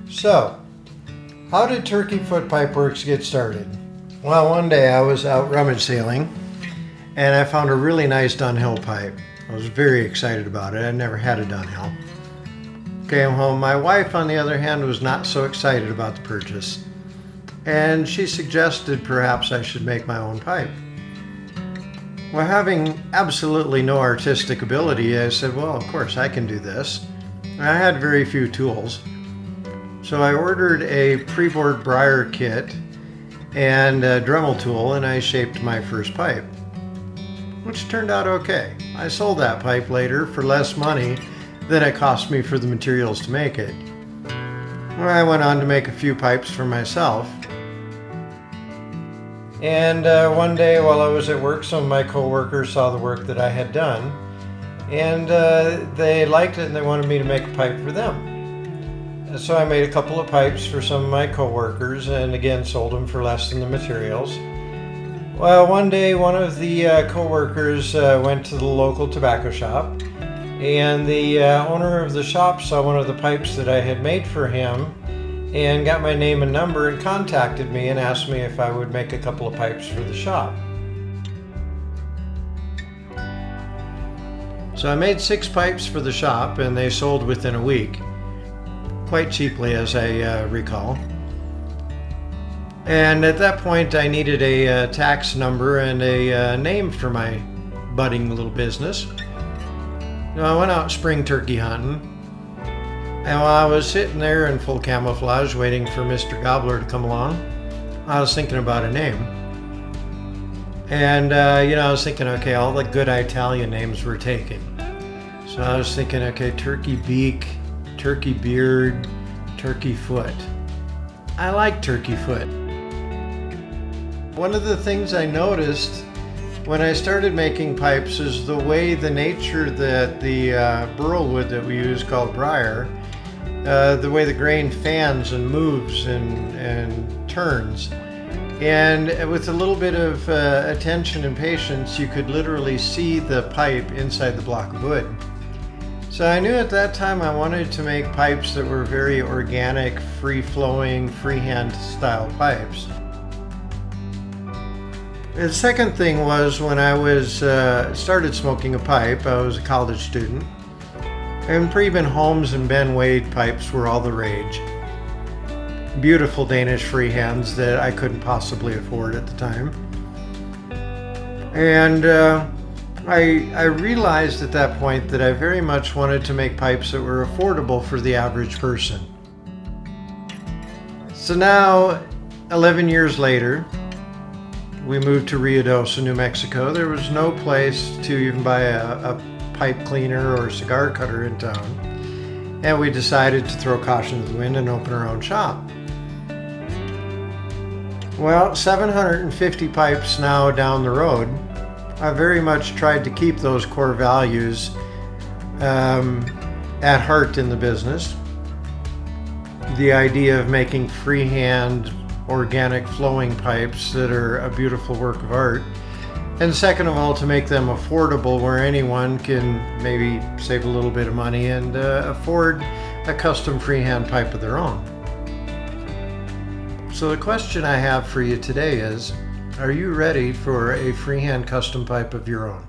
So, how did Turkeyfoot Pipeworks get started? Well, one day I was out rummage sailing and I found a really nice Dunhill pipe. I was very excited about it. I'd never had a Dunhill. Came home. My wife, on the other hand, was not so excited about the purchase, and she suggested perhaps I should make my own pipe. Well, having absolutely no artistic ability, I said, well, of course I can do this. I had very few tools, so I ordered a pre-bored briar kit and a Dremel tool, and I shaped my first pipe, which turned out okay. I sold that pipe later for less money than it cost me for the materials to make it. Well, I went on to make a few pipes for myself. And one day while I was at work, some of my co-workers saw the work that I had done, and they liked it and they wanted me to make a pipe for them. So I made a couple of pipes for some of my co-workers and again sold them for less than the materials. Well, one day one of the co-workers went to the local tobacco shop, and the owner of the shop saw one of the pipes that I had made for him and got my name and number and contacted me and asked me if I would make a couple of pipes for the shop. So I made 6 pipes for the shop, and they sold within a week, quite cheaply as I recall. And at that point I needed a tax number and a name for my budding little business. So I went out spring turkey hunting, and while I was sitting there in full camouflage waiting for Mr. Gobbler to come along, I was thinking about a name. And I was thinking, okay, all the good Italian names were taken. So I was thinking, okay, turkey beak, turkey beard, turkey foot. I like Turkeyfoot. One of the things I noticed when I started making pipes is the way the nature that the burl wood that we use, called briar, the way the grain fans and moves and turns. And with a little bit of attention and patience, you could literally see the pipe inside the block of wood. So I knew at that time I wanted to make pipes that were very organic, free-flowing, freehand style pipes. The second thing was, when I was started smoking a pipe, I was a college student, and Preben Holmes and Ben Wade pipes were all the rage. Beautiful Danish freehands that I couldn't possibly afford at the time. And I realized at that point that I very much wanted to make pipes that were affordable for the average person. So now, 11 years later, we moved to Ruidoso, New Mexico. There was no place to even buy a pipe cleaner or a cigar cutter in town. And we decided to throw caution to the wind and open our own shop. Well, 750 pipes now down the road, I very much tried to keep those core values at heart in the business. The idea of making freehand, organic flowing pipes that are a beautiful work of art, and second of all, to make them affordable where anyone can maybe save a little bit of money and afford a custom freehand pipe of their own. So the question I have for you today is, are you ready for a freehand custom pipe of your own?